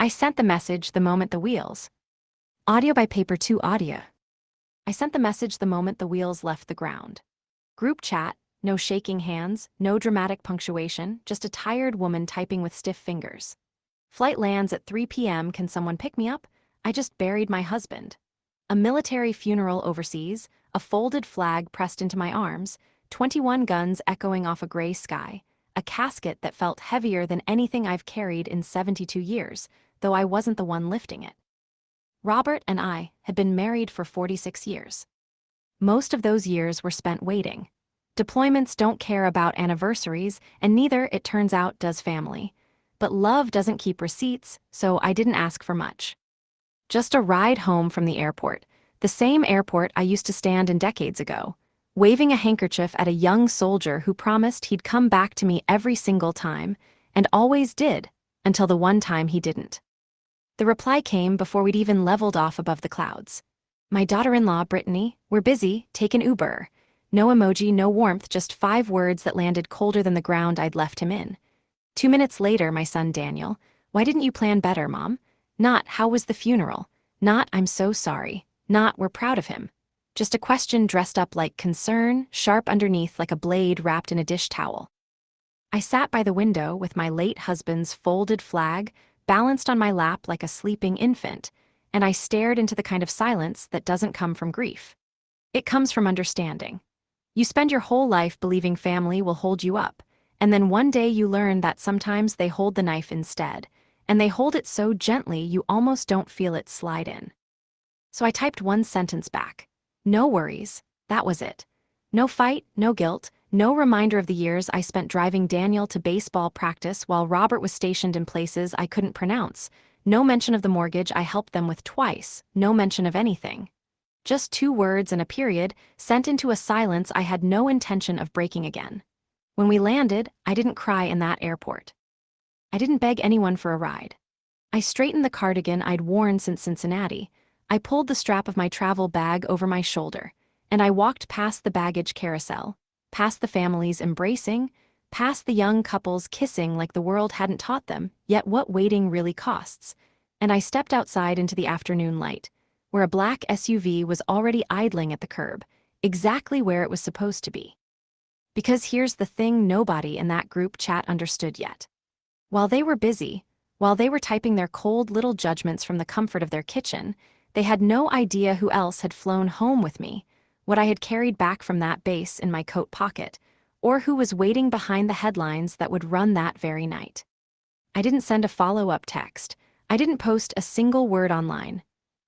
I sent the message the moment the wheels. Audio by Paper 2 Audio. I sent the message the moment the wheels left the ground. Group chat, no shaking hands, no dramatic punctuation, just a tired woman typing with stiff fingers. Flight lands at 3 p.m. Can someone pick me up? I just buried my husband. A military funeral overseas, a folded flag pressed into my arms, 21 guns echoing off a gray sky, a casket that felt heavier than anything I've carried in 72 years, though I wasn't the one lifting it. Robert and I had been married for 46 years. Most of those years were spent waiting. Deployments don't care about anniversaries, and neither, it turns out, does family. But love doesn't keep receipts, so I didn't ask for much. Just a ride home from the airport, the same airport I used to stand in decades ago, waving a handkerchief at a young soldier who promised he'd come back to me every single time, and always did, until the one time he didn't. The reply came before we'd even leveled off above the clouds. My daughter-in-law, Brittany, we're busy, take an Uber. No emoji, no warmth, just 5 words that landed colder than the ground I'd left him in. 2 minutes later, my son Daniel, why didn't you plan better, Mom? Not, how was the funeral? Not, I'm so sorry. Not, we're proud of him. Just a question dressed up like concern, sharp underneath like a blade wrapped in a dish towel. I sat by the window with my late husband's folded flag balanced on my lap like a sleeping infant, and I stared into the kind of silence that doesn't come from grief. It comes from understanding. You spend your whole life believing family will hold you up, and then one day you learn that sometimes they hold the knife instead, and they hold it so gently you almost don't feel it slide in. So I typed one sentence back. No worries, that was it. No fight, no guilt, no reminder of the years I spent driving Daniel to baseball practice while Robert was stationed in places I couldn't pronounce. No mention of the mortgage I helped them with twice, no mention of anything. Just 2 words and a period, sent into a silence I had no intention of breaking again. When we landed, I didn't cry in that airport. I didn't beg anyone for a ride. I straightened the cardigan I'd worn since Cincinnati. I pulled the strap of my travel bag over my shoulder, and I walked past the baggage carousel, past the families embracing, past the young couples kissing like the world hadn't taught them yet what waiting really costs, and I stepped outside into the afternoon light, where a black SUV was already idling at the curb, exactly where it was supposed to be. Because here's the thing nobody in that group chat understood yet. While they were busy, while they were typing their cold little judgments from the comfort of their kitchen, they had no idea who else had flown home with me, what I had carried back from that base in my coat pocket, or who was waiting behind the headlines that would run that very night. I didn't send a follow-up text. I didn't post a single word online.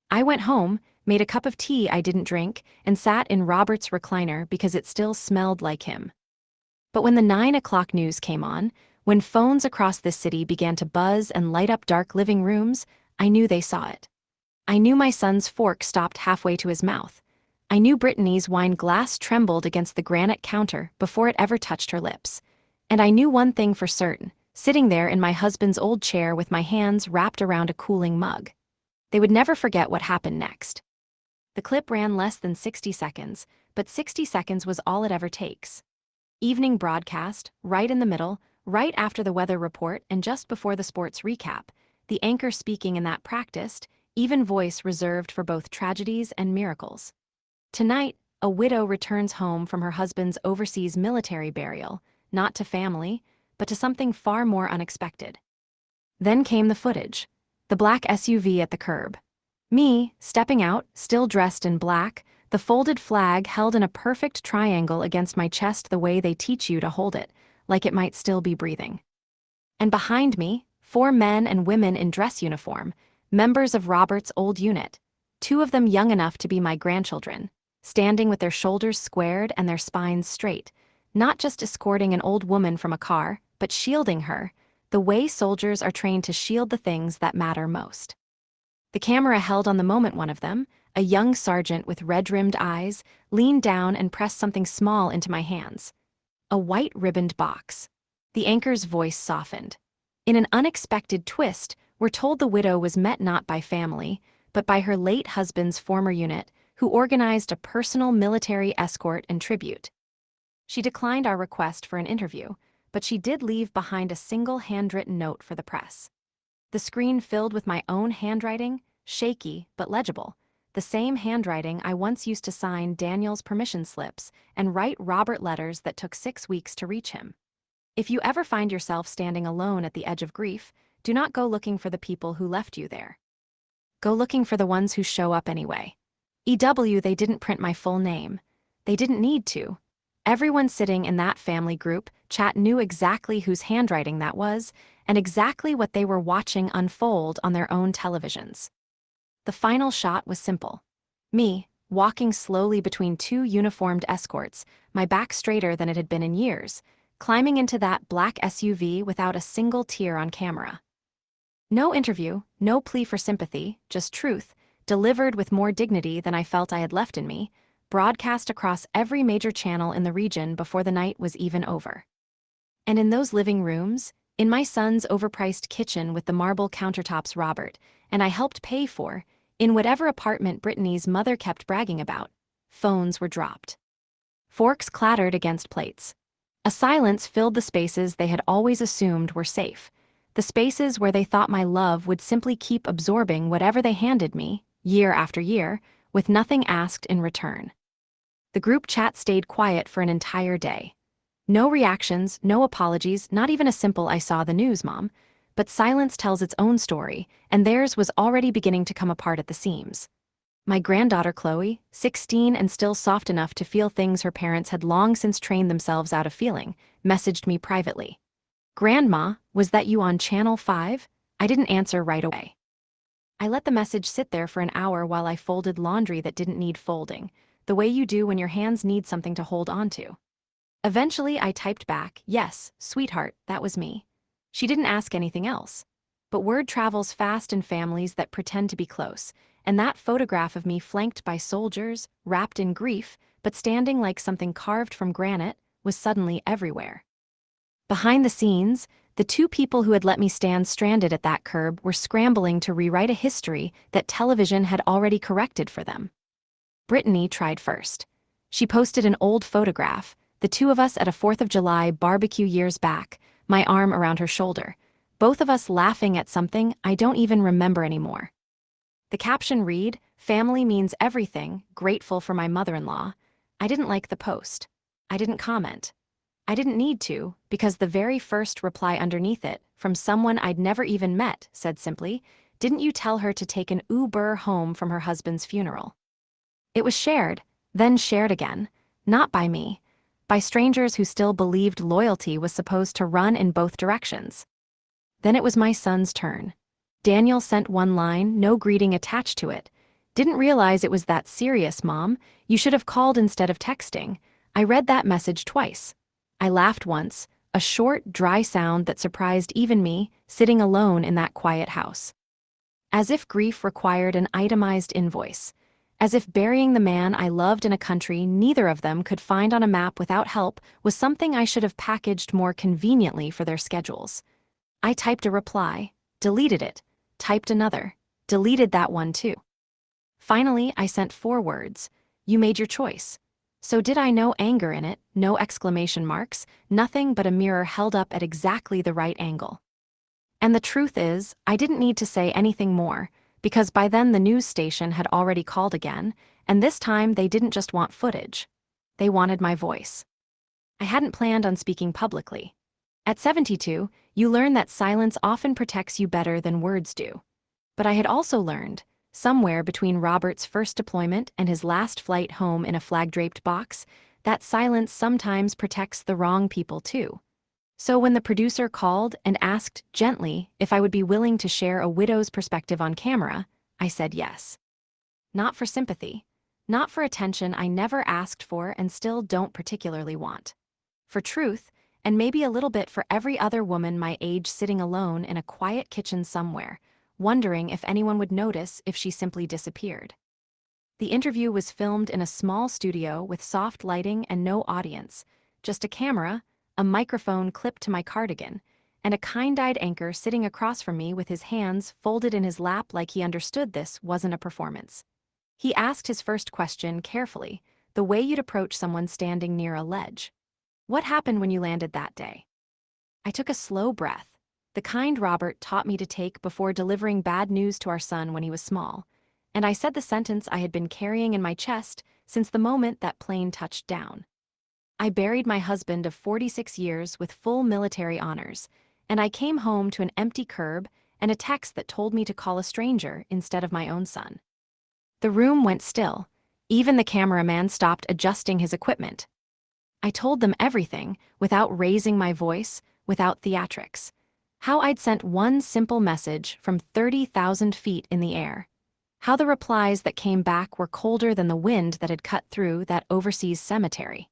I went home, made a cup of tea I didn't drink, and sat in Robert's recliner because it still smelled like him. But when the 9 o'clock news came on, when phones across this city began to buzz and light up dark living rooms, I knew they saw it. I knew my son's fork stopped halfway to his mouth. I knew Brittany's wine glass trembled against the granite counter before it ever touched her lips. And I knew one thing for certain, sitting there in my husband's old chair with my hands wrapped around a cooling mug. They would never forget what happened next. The clip ran less than 60 seconds, but 60 seconds was all it ever takes. Evening broadcast, right in the middle, right after the weather report and just before the sports recap, the anchor speaking in that practiced, even voice reserved for both tragedies and miracles. Tonight, a widow returns home from her husband's overseas military burial, not to family, but to something far more unexpected. Then came the footage, the black SUV at the curb. Me, stepping out, still dressed in black, the folded flag held in a perfect triangle against my chest the way they teach you to hold it, like it might still be breathing. And behind me, 4 men and women in dress uniform, members of Robert's old unit, 2 of them young enough to be my grandchildren, standing with their shoulders squared and their spines straight, not just escorting an old woman from a car, but shielding her, the way soldiers are trained to shield the things that matter most. The camera held on the moment one of them, a young sergeant with red-rimmed eyes, leaned down and pressed something small into my hands. A white ribboned box. The anchor's voice softened. In an unexpected twist, we're told the widow was met not by family, but by her late husband's former unit, who organized a personal military escort and tribute. She declined our request for an interview, but she did leave behind a single handwritten note for the press. The screen filled with my own handwriting, shaky but legible, the same handwriting I once used to sign Daniel's permission slips and write Robert letters that took 6 weeks to reach him. If you ever find yourself standing alone at the edge of grief, do not go looking for the people who left you there. Go looking for the ones who show up anyway. They didn't print my full name. They didn't need to. Everyone sitting in that family group chat knew exactly whose handwriting that was and exactly what they were watching unfold on their own televisions. The final shot was simple. Me, walking slowly between two uniformed escorts, my back straighter than it had been in years, climbing into that black SUV without a single tear on camera. No interview, no plea for sympathy, just truth, delivered with more dignity than I felt I had left in me, broadcast across every major channel in the region before the night was even over. And in those living rooms, in my son's overpriced kitchen with the marble countertops Robert and I helped pay for, in whatever apartment Brittany's mother kept bragging about, phones were dropped. Forks clattered against plates. A silence filled the spaces they had always assumed were safe, the spaces where they thought my love would simply keep absorbing whatever they handed me, year after year, with nothing asked in return. The group chat stayed quiet for an entire day. No reactions, no apologies, not even a simple "I saw the news, Mom." But silence tells its own story, and theirs was already beginning to come apart at the seams. My granddaughter Chloe, 16 and still soft enough to feel things her parents had long since trained themselves out of feeling, messaged me privately. "Grandma, was that you on Channel 5? I didn't answer right away." I let the message sit there for an hour while I folded laundry that didn't need folding, the way you do when your hands need something to hold onto. Eventually I typed back, "Yes, sweetheart, that was me." She didn't ask anything else. But word travels fast in families that pretend to be close, and that photograph of me flanked by soldiers, wrapped in grief, but standing like something carved from granite, was suddenly everywhere. Behind the scenes, the two people who had let me stand stranded at that curb were scrambling to rewrite a history that television had already corrected for them. Brittany tried first. She posted an old photograph, the two of us at a 4th of July barbecue years back, my arm around her shoulder, both of us laughing at something I don't even remember anymore. The caption read, "Family means everything, grateful for my mother-in-law." I didn't like the post. I didn't comment. I didn't need to, because the very first reply underneath it, from someone I'd never even met, said simply, "Didn't you tell her to take an Uber home from her husband's funeral?" It was shared, then shared again, not by me, by strangers who still believed loyalty was supposed to run in both directions. Then it was my son's turn. Daniel sent one line, no greeting attached to it. "Didn't realize it was that serious, Mom. You should have called instead of texting." I read that message twice. I laughed once, a short, dry sound that surprised even me, sitting alone in that quiet house. As if grief required an itemized invoice. As if burying the man I loved in a country neither of them could find on a map without help was something I should have packaged more conveniently for their schedules. I typed a reply, deleted it, typed another, deleted that one too. Finally, I sent 4 words. "You made your choice." So did I? No anger in it, no exclamation marks, nothing but a mirror held up at exactly the right angle. And the truth is, I didn't need to say anything more, because by then the news station had already called again, and this time they didn't just want footage. They wanted my voice. I hadn't planned on speaking publicly. At 72, you learn that silence often protects you better than words do. But I had also learned, somewhere between Robert's first deployment and his last flight home in a flag-draped box, that silence sometimes protects the wrong people too. So when the producer called and asked gently if I would be willing to share a widow's perspective on camera, I said yes. Not for sympathy. Not for attention I never asked for and still don't particularly want. For truth, and maybe a little bit for every other woman my age sitting alone in a quiet kitchen somewhere, wondering if anyone would notice if she simply disappeared. The interview was filmed in a small studio with soft lighting and no audience, just a camera, a microphone clipped to my cardigan, and a kind-eyed anchor sitting across from me with his hands folded in his lap like he understood this wasn't a performance. He asked his first question carefully, the way you'd approach someone standing near a ledge. "What happened when you landed that day?" I took a slow breath. the kind Robert taught me to take before delivering bad news to our son when he was small, and I said the sentence I had been carrying in my chest since the moment that plane touched down. I buried my husband of 46 years with full military honors, and I came home to an empty curb and a text that told me to call a stranger instead of my own son. The room went still. Even the cameraman stopped adjusting his equipment. I told them everything, without raising my voice, without theatrics. How I'd sent one simple message from 30,000 feet in the air. How the replies that came back were colder than the wind that had cut through that overseas cemetery.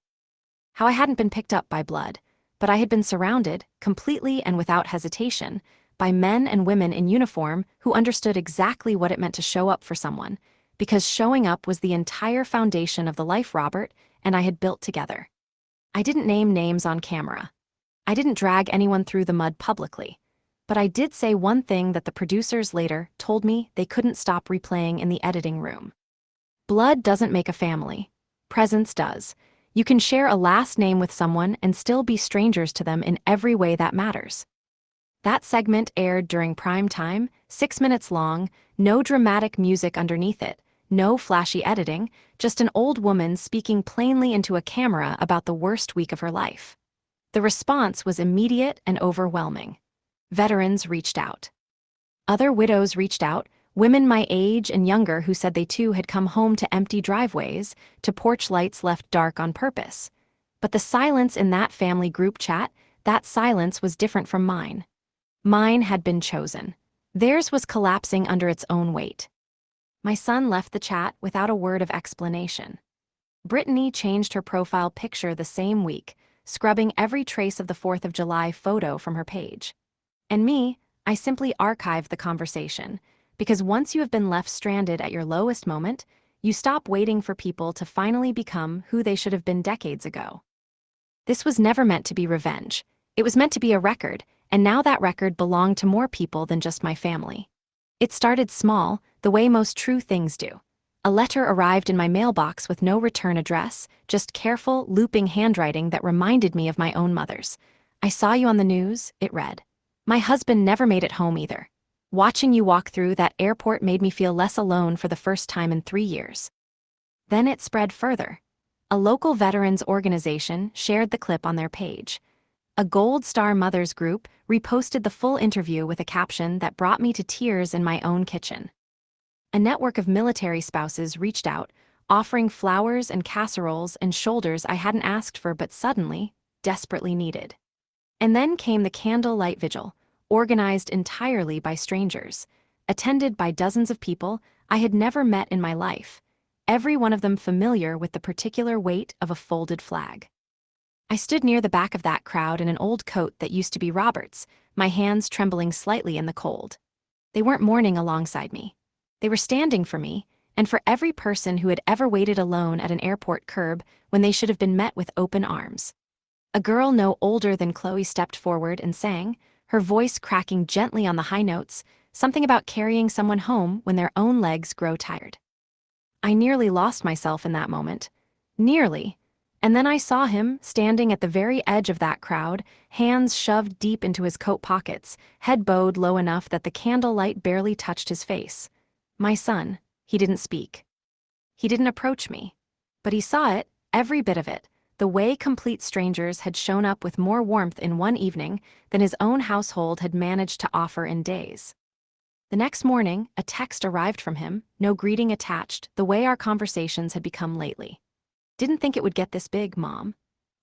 How I hadn't been picked up by blood, but I had been surrounded, completely and without hesitation, by men and women in uniform who understood exactly what it meant to show up for someone, because showing up was the entire foundation of the life Robert and I had built together. I didn't name names on camera. I didn't drag anyone through the mud publicly. But I did say one thing that the producers later told me they couldn't stop replaying in the editing room. Blood doesn't make a family. Presence does. You can share a last name with someone and still be strangers to them in every way that matters. That segment aired during prime time, 6 minutes long, no dramatic music underneath it, no flashy editing, just an old woman speaking plainly into a camera about the worst week of her life. The response was immediate and overwhelming. Veterans reached out. Other widows reached out, women my age and younger who said they too had come home to empty driveways, to porch lights left dark on purpose. But the silence in that family group chat, that silence was different from mine. Mine had been chosen. Theirs was collapsing under its own weight. My son left the chat without a word of explanation. Brittany changed her profile picture the same week, scrubbing every trace of the 4th of July photo from her page. And me, I simply archived the conversation, because once you have been left stranded at your lowest moment, you stop waiting for people to finally become who they should have been decades ago. This was never meant to be revenge. It was meant to be a record, and now that record belonged to more people than just my family. It started small, the way most true things do. A letter arrived in my mailbox with no return address, just careful, looping handwriting that reminded me of my own mother's. "I saw you on the news," it read. "My husband never made it home either. Watching you walk through that airport made me feel less alone for the first time in 3 years." Then it spread further. A local veterans organization shared the clip on their page. A Gold Star Mothers group reposted the full interview with a caption that brought me to tears in my own kitchen. A network of military spouses reached out, offering flowers and casseroles and shoulders I hadn't asked for but suddenly, desperately needed. And then came the candlelight vigil, organized entirely by strangers, attended by dozens of people I had never met in my life, every one of them familiar with the particular weight of a folded flag. I stood near the back of that crowd in an old coat that used to be Robert's, my hands trembling slightly in the cold. They weren't mourning alongside me. They were standing for me, and for every person who had ever waited alone at an airport curb when they should have been met with open arms. A girl no older than Chloe stepped forward and sang, her voice cracking gently on the high notes, something about carrying someone home when their own legs grow tired. I nearly lost myself in that moment. Nearly. And then I saw him, standing at the very edge of that crowd, hands shoved deep into his coat pockets, head bowed low enough that the candlelight barely touched his face. My son. He didn't speak. He didn't approach me. But he saw it, every bit of it, the way complete strangers had shown up with more warmth in one evening than his own household had managed to offer in days. The next morning, a text arrived from him, no greeting attached, the way our conversations had become lately. "Didn't think it would get this big, Mom."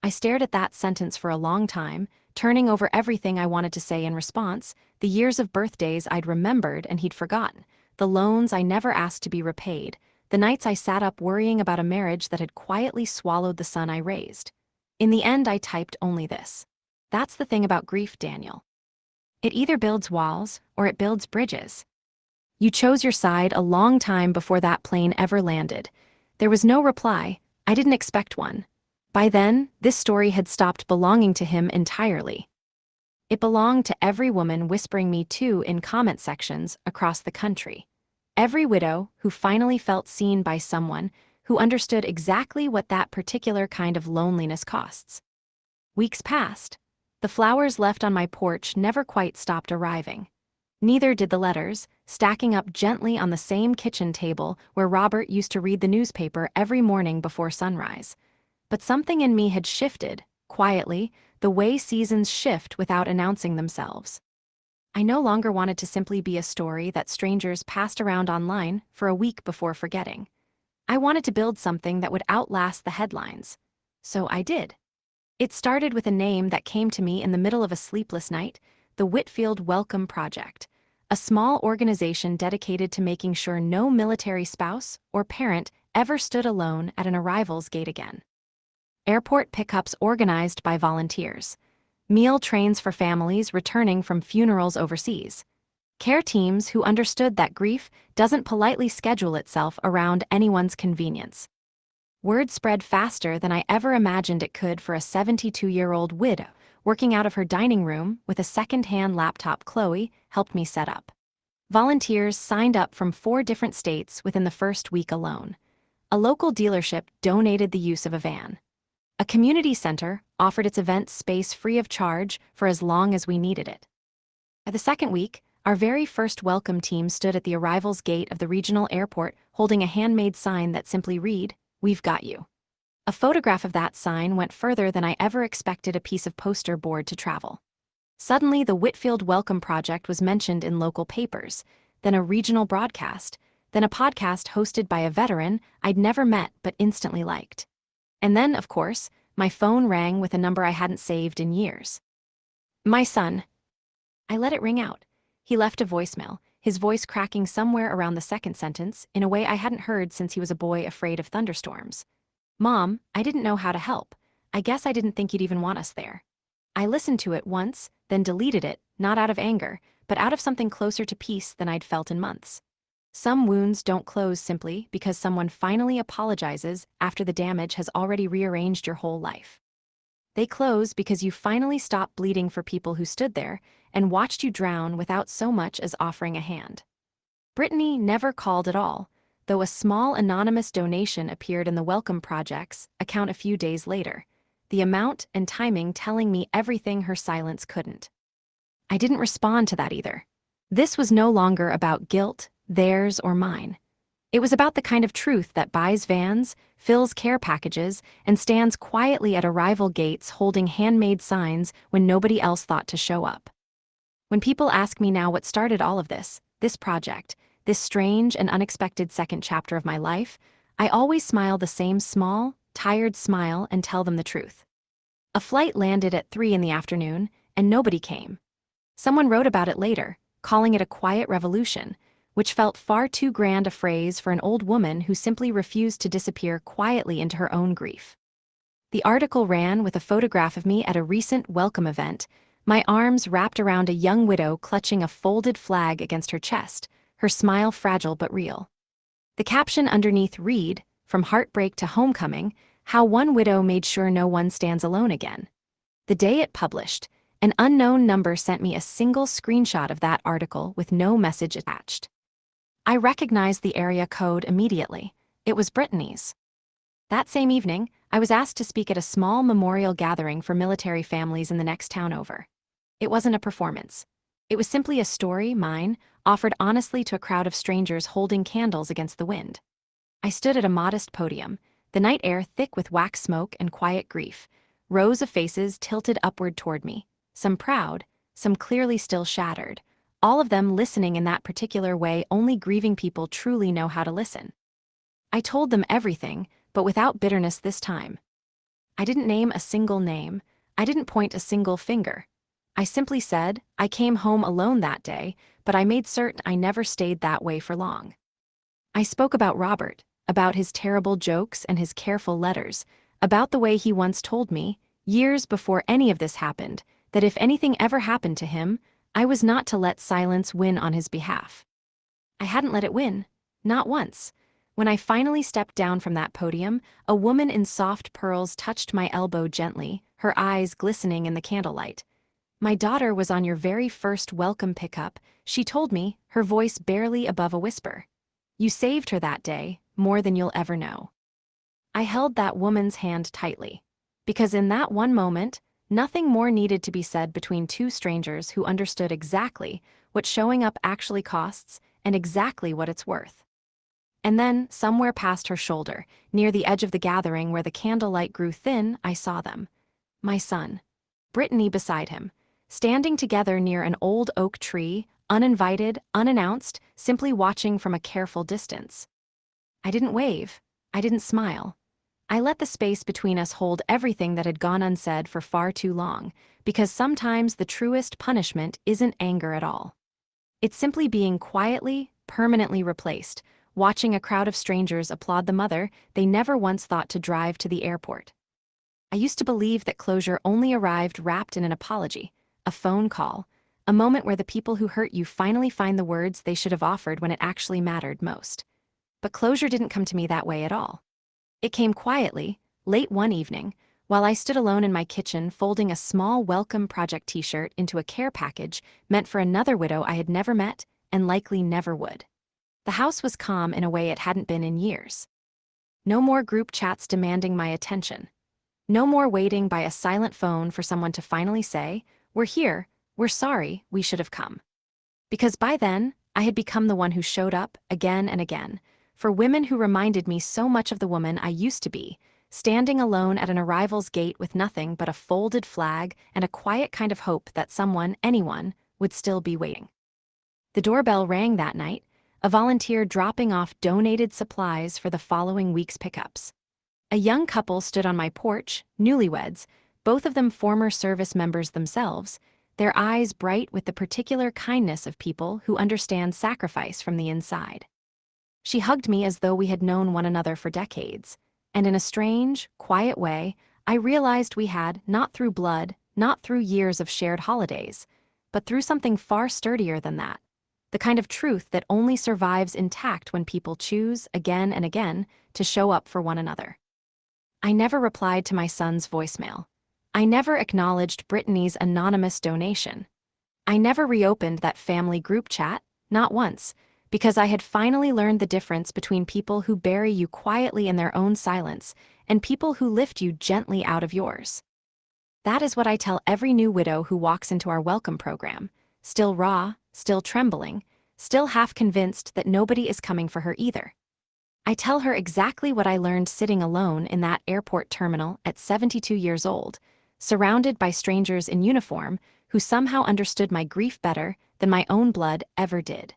I stared at that sentence for a long time, turning over everything I wanted to say in response, the years of birthdays I'd remembered and he'd forgotten, the loans I never asked to be repaid, the nights I sat up worrying about a marriage that had quietly swallowed the son I raised. In the end, I typed only this. "That's the thing about grief, Daniel. It either builds walls or it builds bridges. You chose your side a long time before that plane ever landed." There was no reply. I didn't expect one. By then, this story had stopped belonging to him entirely. It belonged to every woman whispering me too in comment sections across the country. Every widow who finally felt seen by someone who understood exactly what that particular kind of loneliness costs. Weeks passed. The flowers left on my porch never quite stopped arriving. Neither did the letters, stacking up gently on the same kitchen table where Robert used to read the newspaper every morning before sunrise. But something in me had shifted, quietly, the way seasons shift without announcing themselves. I no longer wanted to simply be a story that strangers passed around online for a week before forgetting. I wanted to build something that would outlast the headlines. So I did. It started with a name that came to me in the middle of a sleepless night: the Whitfield Welcome Project, a small organization dedicated to making sure no military spouse or parent ever stood alone at an arrival's gate again. Airport pickups organized by volunteers. Meal trains for families returning from funerals overseas. Care teams who understood that grief doesn't politely schedule itself around anyone's convenience. Word spread faster than I ever imagined it could for a 72-year-old widow working out of her dining room with a second-hand laptop Chloe helped me set up. Volunteers signed up from 4 different states within the first week alone. A local dealership donated the use of a van. A community center offered its event space free of charge for as long as we needed it. By the second week, our very first welcome team stood at the arrivals gate of the regional airport holding a handmade sign that simply read, "We've got you." A photograph of that sign went further than I ever expected a piece of poster board to travel. Suddenly, the Whitfield Welcome Project was mentioned in local papers, then a regional broadcast, then a podcast hosted by a veteran I'd never met but instantly liked. And then, of course, my phone rang with a number I hadn't saved in years. My son. I let it ring out. He left a voicemail, his voice cracking somewhere around the second sentence in a way I hadn't heard since he was a boy afraid of thunderstorms. "Mom, I didn't know how to help. I guess I didn't think you'd even want us there." I listened to it once, then deleted it, not out of anger, but out of something closer to peace than I'd felt in months. Some wounds don't close simply because someone finally apologizes after the damage has already rearranged your whole life. They close because you finally stopped bleeding for people who stood there and watched you drown without so much as offering a hand. Brittany never called at all, though a small anonymous donation appeared in the Welcome Project's account a few days later, the amount and timing telling me everything her silence couldn't. I didn't respond to that either. This was no longer about guilt, theirs or mine. It was about the kind of truth that buys vans, fills care packages, and stands quietly at arrival gates holding handmade signs when nobody else thought to show up. When people ask me now what started all of this project, this strange and unexpected second chapter of my life, I always smile the same small, tired smile and tell them the truth. A flight landed at 3 in the afternoon, and nobody came. Someone wrote about it later, calling it a quiet revolution, which felt far too grand a phrase for an old woman who simply refused to disappear quietly into her own grief. The article ran with a photograph of me at a recent welcome event, my arms wrapped around a young widow clutching a folded flag against her chest, her smile fragile but real. The caption underneath read, "From heartbreak to homecoming, how one widow made sure no one stands alone again." The day it published, an unknown number sent me a single screenshot of that article with no message attached. I recognized the area code immediately. It was Brittany's. That same evening, I was asked to speak at a small memorial gathering for military families in the next town over. It wasn't a performance. It was simply a story, mine, offered honestly to a crowd of strangers holding candles against the wind. I stood at a modest podium, the night air thick with wax smoke and quiet grief, rows of faces tilted upward toward me, some proud, some clearly still shattered, all of them listening in that particular way only grieving people truly know how to listen. I told them everything, but without bitterness this time. I didn't name a single name. I didn't point a single finger. I simply said, I came home alone that day, but I made certain I never stayed that way for long. I spoke about Robert, about his terrible jokes and his careful letters, about the way he once told me, years before any of this happened, that if anything ever happened to him, I was not to let silence win on his behalf. I hadn't let it win, not once. When I finally stepped down from that podium, a woman in soft pearls touched my elbow gently, her eyes glistening in the candlelight. "My daughter was on your very first welcome pickup," she told me, her voice barely above a whisper. "You saved her that day, more than you'll ever know." I held that woman's hand tightly, because in that one moment, Nothing more needed to be said between two strangers who understood exactly what showing up actually costs and exactly what it's worth. And then, somewhere past her shoulder, near the edge of the gathering where the candlelight grew thin, I saw them. My son, Brittany beside him, standing together near an old oak tree, uninvited, unannounced, simply watching from a careful distance. I didn't wave. I didn't smile. I let the space between us hold everything that had gone unsaid for far too long, because sometimes the truest punishment isn't anger at all. It's simply being quietly, permanently replaced, watching a crowd of strangers applaud the mother they never once thought to drive to the airport. I used to believe that closure only arrived wrapped in an apology, a phone call, a moment where the people who hurt you finally find the words they should have offered when it actually mattered most. But closure didn't come to me that way at all. It came quietly, late one evening, while I stood alone in my kitchen folding a small Welcome Project t-shirt into a care package meant for another widow I had never met and likely never would. The house was calm in a way it hadn't been in years. No more group chats demanding my attention. No more waiting by a silent phone for someone to finally say, "We're here, we're sorry, we should have come." Because by then, I had become the one who showed up again and again, for women who reminded me so much of the woman I used to be, standing alone at an arrival's gate with nothing but a folded flag and a quiet kind of hope that someone, anyone, would still be waiting. The doorbell rang that night, a volunteer dropping off donated supplies for the following week's pickups. A young couple stood on my porch, newlyweds, both of them former service members themselves, their eyes bright with the particular kindness of people who understand sacrifice from the inside. She hugged me as though we had known one another for decades, and in a strange, quiet way, I realized we had, not through blood, not through years of shared holidays, but through something far sturdier than that, the kind of truth that only survives intact when people choose, again and again, to show up for one another. I never replied to my son's voicemail. I never acknowledged Brittany's anonymous donation. I never reopened that family group chat, not once, because I had finally learned the difference between people who bury you quietly in their own silence and people who lift you gently out of yours. That is what I tell every new widow who walks into our welcome program, still raw, still trembling, still half convinced that nobody is coming for her either. I tell her exactly what I learned sitting alone in that airport terminal at 72 years old, surrounded by strangers in uniform who somehow understood my grief better than my own blood ever did.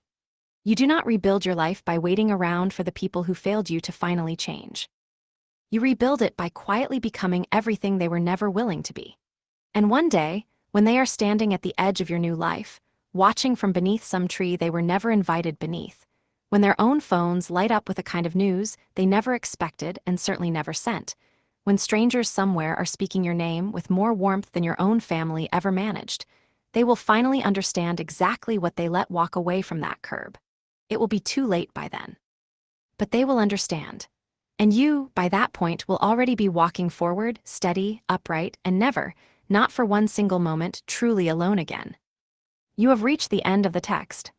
You do not rebuild your life by waiting around for the people who failed you to finally change. You rebuild it by quietly becoming everything they were never willing to be. And one day, when they are standing at the edge of your new life, watching from beneath some tree they were never invited beneath, when their own phones light up with a kind of news they never expected and certainly never sent, when strangers somewhere are speaking your name with more warmth than your own family ever managed, they will finally understand exactly what they let walk away from that curb. It will be too late by then. But they will understand. And you, by that point, will already be walking forward, steady, upright, and never, not for one single moment, truly alone again. You have reached the end of the text.